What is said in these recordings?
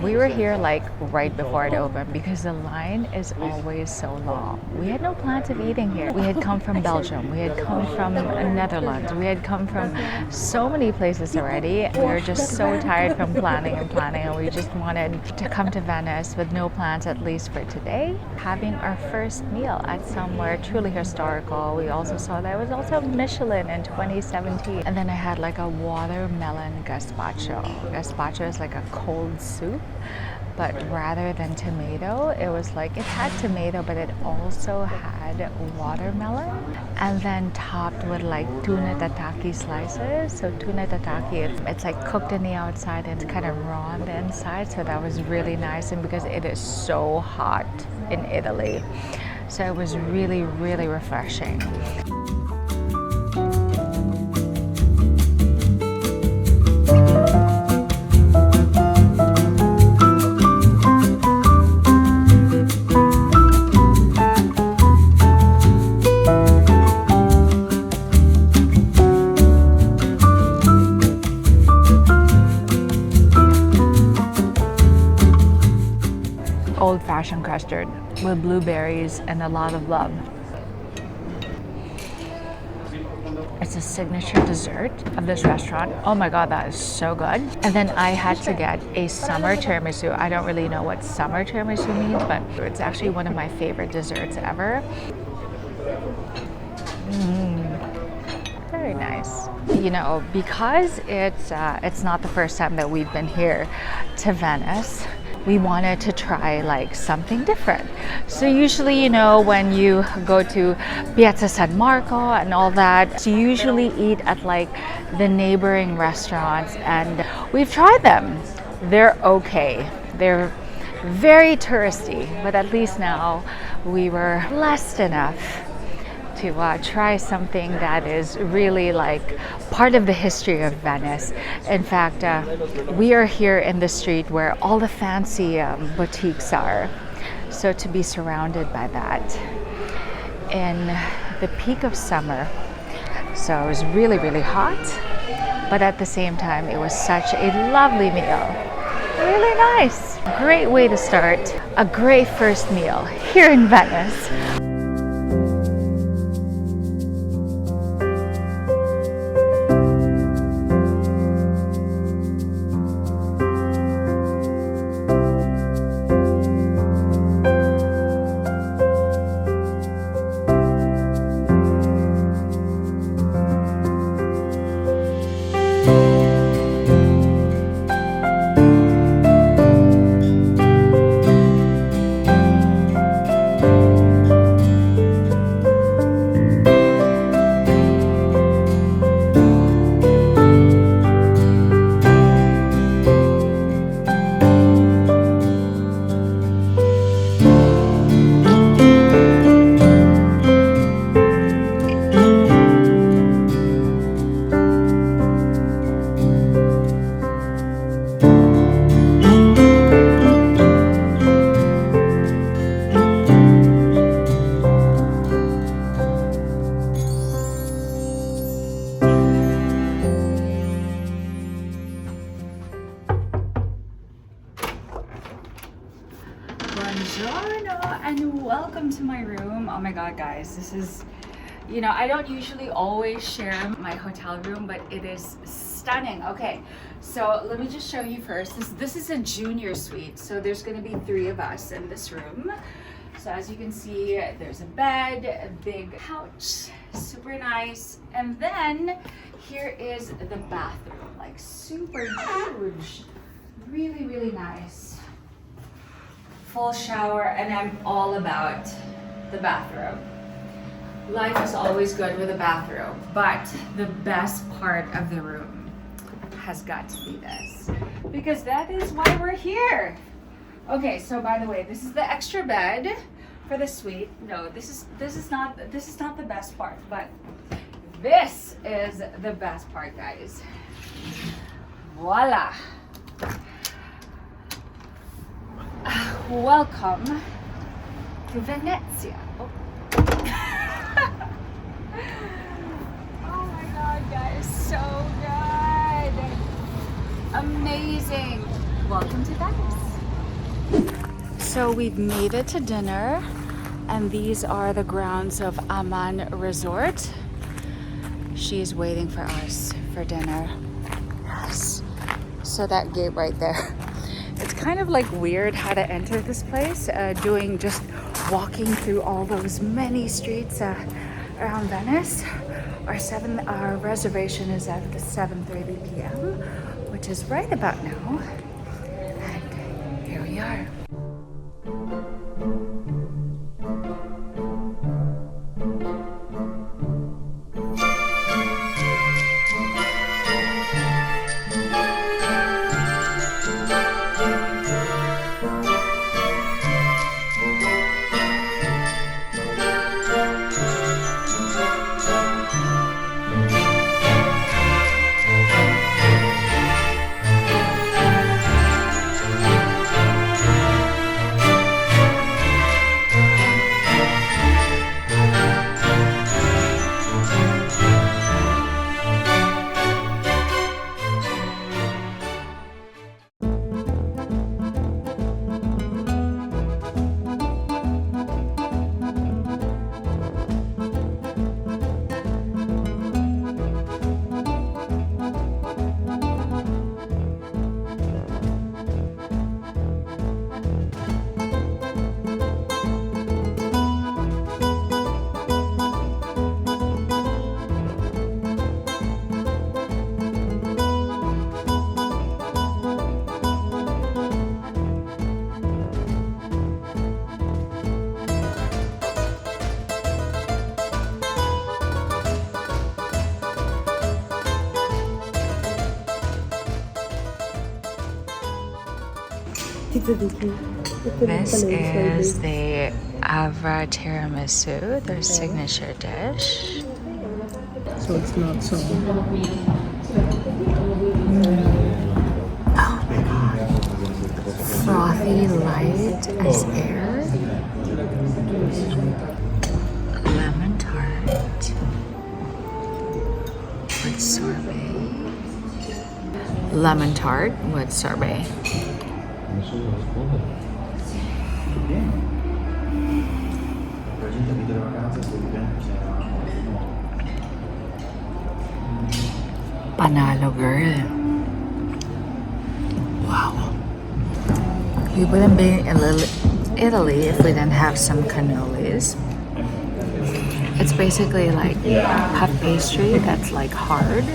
We were here like right before it opened because the line is always so long. We had no plans of eating here. We had come from Belgium, we had come from Netherlands, we had come from so many places already. We were just so tired from planning and we just wanted to come to Venice with no plans, at least for today. Having our first meal at somewhere truly historical. We also saw that it was also Michelin in 2017. And then I had like a watermelon gazpacho. Gazpacho is like a cold soup, but rather than tomato, it was like, it had tomato, but it also had watermelon, and then topped with like tuna tataki slices. So tuna tataki, it's like cooked in the outside and it's kind of raw on the inside, so that was really nice. And because it is so hot in Italy, so it was really, really refreshing. Old-fashioned custard with blueberries and a lot of love. It's a signature dessert of this restaurant. Oh my god, that is so good. And then I had to get a summer tiramisu. I don't really know what summer tiramisu means, but it's actually one of my favorite desserts ever. Very nice. You know, because it's not the first time that we've been here to Venice, we wanted to try like something different. So usually, you know, when you go to Piazza San Marco and all that, you usually eat at like the neighboring restaurants, and we've tried them. They're okay. They're very touristy, but at least now we were blessed enough to try something that is really like part of the history of Venice. In fact, we are here in the street where all the fancy boutiques are. So to be surrounded by that in the peak of summer, so it was really, really hot, but at the same time, it was such a lovely meal. Really nice. Great way to start a great first meal here in Venice. Buongiorno and welcome to my room. Oh my god, guys, this is, you know, I don't usually always share my hotel room, but it is stunning. Okay, so let me just show you first. This is a junior suite, so there's going to be 3 of us in this room. So as you can see, there's a bed, a big couch, super nice, and then here is the bathroom, like super huge, really, really nice. Full shower, and I'm all about the bathroom. Life is always good with a bathroom, but the best part of the room has got to be this, because that is why we're here. Okay, so by the way, this is the extra bed for the suite. No, this is not the best part, but this is the best part, guys. Voila. Welcome to Venezia. Oh. Oh my god, guys, so good. Amazing. Welcome to Venice. So we've made it to dinner, and these are the grounds of Aman Resort. She's waiting for us for dinner. Yes. So that gate right there. It's kind of like weird how to enter this place, just walking through all those many streets around Venice. Our reservation is at 7:30 p.m., which is right about now. And here we are. This is the Arva tiramisu, their signature dish. So it's not so. Frothy, light as air. Lemon tart with sorbet. Lemon tart with sorbet. Panalo, girl. Wow. We wouldn't be in Italy if we didn't have some cannolis. It's basically like puff pastry that's like hard.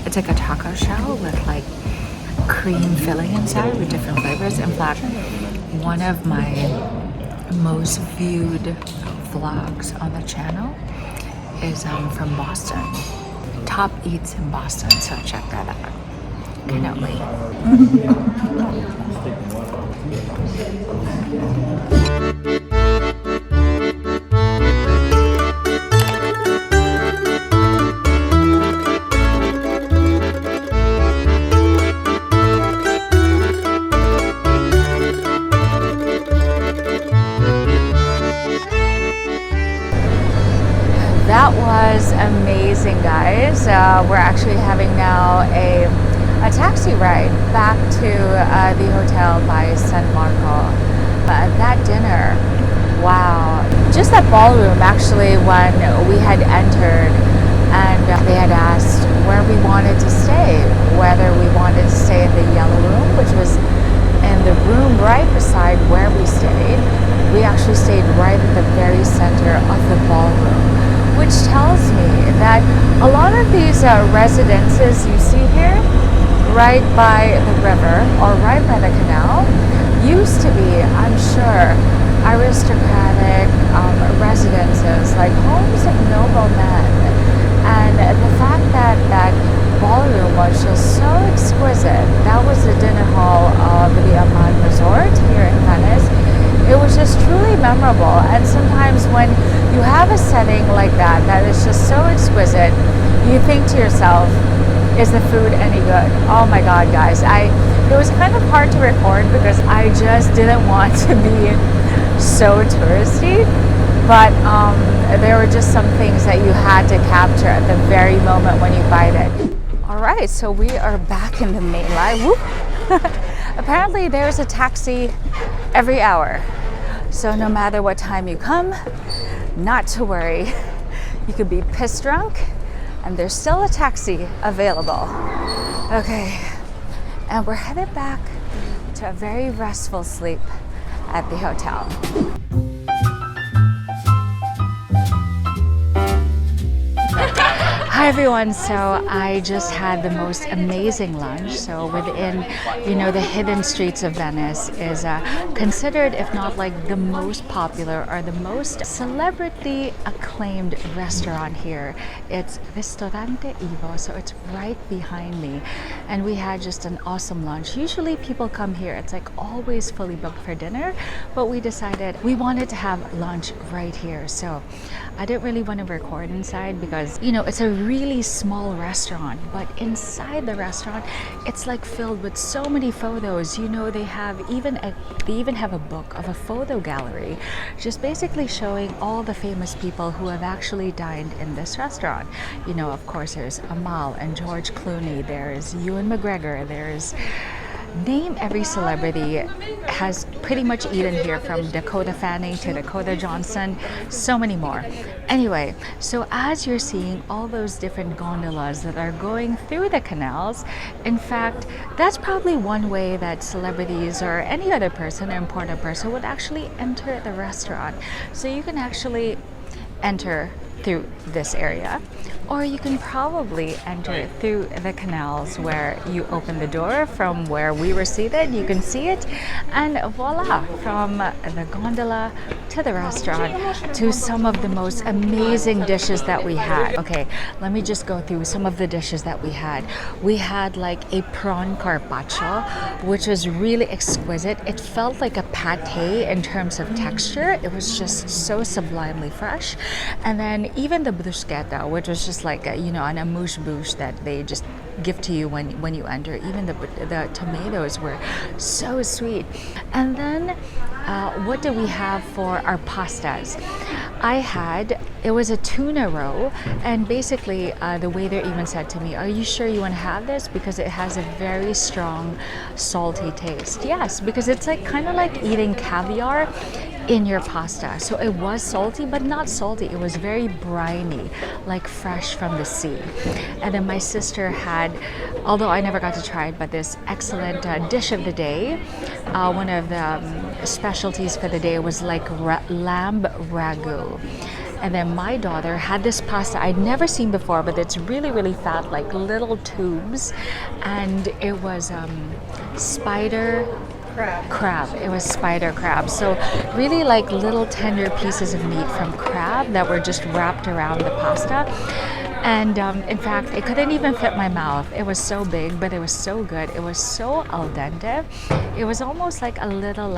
It's like a taco shell with like cream filling inside with different flavors. In fact, one of my most viewed vlogs on the channel is from Boston. Top eats in Boston, so check that out. Cannoli. That was amazing, guys. We're actually having now a taxi ride back to the hotel by San Marco. That dinner, wow. Just that ballroom, actually, when we had entered and they had asked where we wanted to stay, whether we wanted to stay in the yellow room, which was in the room right beside where we stayed. We actually stayed right at the very center of the ballroom, which tells me that a lot of these residences you see here, right by the river or right by the canal, used to be, I'm sure, aristocratic residences, like homes of noblemen. And the fact that that ballroom was just so exquisite, that was the dinner hall of the Aman Resort here in Venice. It was just truly memorable. And sometimes when you have a setting like that, that is just so exquisite, you think to yourself, is the food any good? Oh my God, guys. It was kind of hard to record because I just didn't want to be so touristy. But there were just some things that you had to capture at the very moment when you bite it. All right, so we are back in the main line. Apparently there's a taxi every hour. So no matter what time you come, not to worry. You could be piss drunk and there's still a taxi available. Okay, and we're headed back to a very restful sleep at the hotel. Hi everyone, so I just had the most amazing lunch. So within, the hidden streets of Venice is considered, if not like the most popular or the most celebrity acclaimed restaurant here. It's Ristorante Ivo, so it's right behind me. And we had just an awesome lunch. Usually people come here, it's like always fully booked for dinner, but we decided we wanted to have lunch right here. So I didn't really want to record inside because, it's a really small restaurant, but inside the restaurant, it's like filled with so many photos. They even have a book of a photo gallery, just basically showing all the famous people who have actually dined in this restaurant. Of course, there's Amal and George Clooney, there's Ewan McGregor, there's name every celebrity has pretty much eaten here, from Dakota Fanning to Dakota Johnson, so many more. Anyway, so as you're seeing all those different gondolas that are going through the canals, in fact, that's probably one way that celebrities or any other person, an important person, would actually enter the restaurant. So you can actually enter through this area, or you can probably enter through the canals where you open the door from where we were seated. You can see it, and voila, from the gondola to the restaurant to some of the most amazing dishes that we had. Okay, let me just go through some of the dishes that we had. We had like a prawn carpaccio, which was really exquisite. It felt like a pate in terms of texture. It was just so sublimely fresh. And then even the bruschetta, which was just like an amuse-bouche that they just give to you when you enter. Even the tomatoes were so sweet. And then what do we have for our pastas? It was a tuna roe, and basically the waiter even said to me, "Are you sure you want to have this? Because it has a very strong salty taste." Yes, because it's like kind of like eating caviar in your pasta. So it was salty, but not salty. It was very briny, like fresh from the sea. And then my sister had, although I never got to try it, but this excellent dish of the day. One of the specialties for the day was like lamb ragu. And then my daughter had this pasta I'd never seen before, but it's really, really fat, like little tubes. And it was spider crab. It was spider crab. So really like little tender pieces of meat from crab that were just wrapped around the pasta. And in fact, it couldn't even fit my mouth. It was so big, but it was so good. It was so al dente. It was almost like a little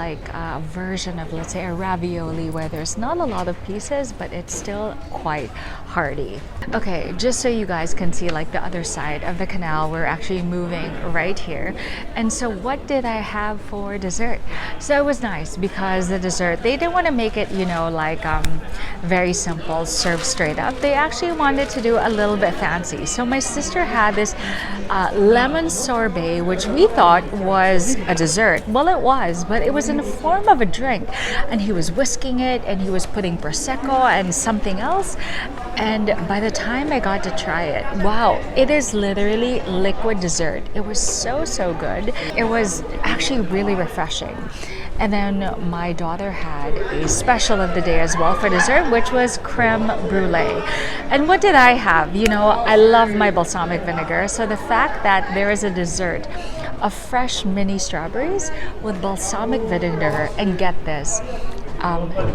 version of, let's say, a ravioli, where there's not a lot of pieces, but it's still quite hearty. Okay, just so you guys can see like the other side of the canal, we're actually moving right here. And so what did I have for dessert? So it was nice because the dessert, they didn't want to make it, very simple, served straight up. They actually wanted to do a little bit fancy. So my sister had this lemon sorbet, which we thought was a dessert. Well, it was, but it was in the form of a drink. And he was whisking it, and he was putting Prosecco and something else. And by the time I got to try it, wow, it is literally liquid dessert. It was so, so good. It was actually really refreshing. And then my daughter had a special of the day as well for dessert, which was creme brulee. And what did I have? I love my balsamic vinegar. So the fact that there is a dessert of fresh mini strawberries with balsamic vinegar, and get this,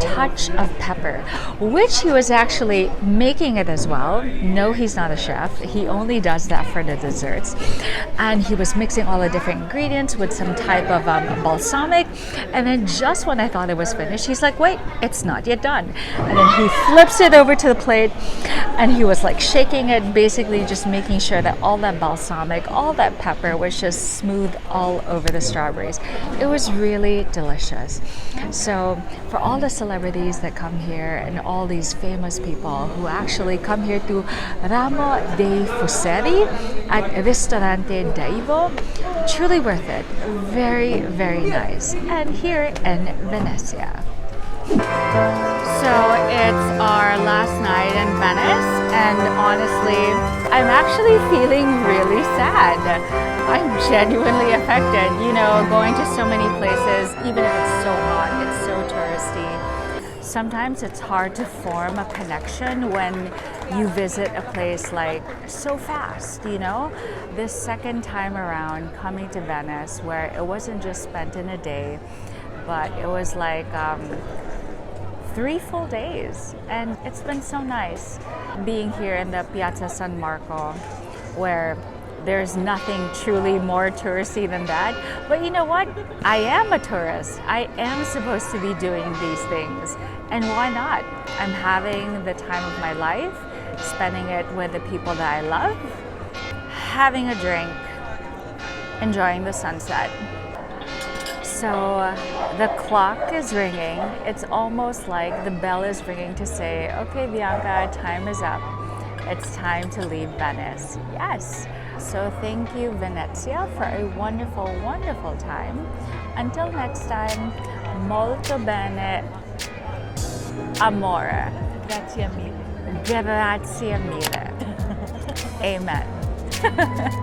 touch of pepper, which he was actually making it as well. No, he's not a chef. He only does that for the desserts. And he was mixing all the different ingredients with some type of balsamic. And then just when I thought it was finished, he's like, wait, it's not yet done. And then he flips it over to the plate, and he was like shaking it, basically just making sure that all that balsamic, all that pepper was just smooth all over the strawberries. It was really delicious. So for all the celebrities that come here and all these famous people who actually come here to Ramo dei Fuceri at Ristorante Da Ivo, truly worth it. Very, very nice. And here in Venezia. So it's our last night in Venice, and honestly, I'm actually feeling really sad. I'm genuinely affected, you know, going to so many places, even if it's so hot, it's so touristy. Sometimes it's hard to form a connection when you visit a place like so fast, you know? This second time around coming to Venice, where it wasn't just spent in a day, but it was like 3 full days, and it's been so nice being here in the Piazza San Marco, where there's nothing truly more touristy than that. But you know what? I am a tourist. I am supposed to be doing these things. And why not? I'm having the time of my life, spending it with the people that I love, having a drink, enjoying the sunset. So the clock is ringing. It's almost like the bell is ringing to say, okay, Bianca, time is up. It's time to leave Venice. Yes. So thank you, Venezia, for a wonderful, wonderful time. Until next time, molto bene, amore. Grazie mille. Grazie mille. Amen.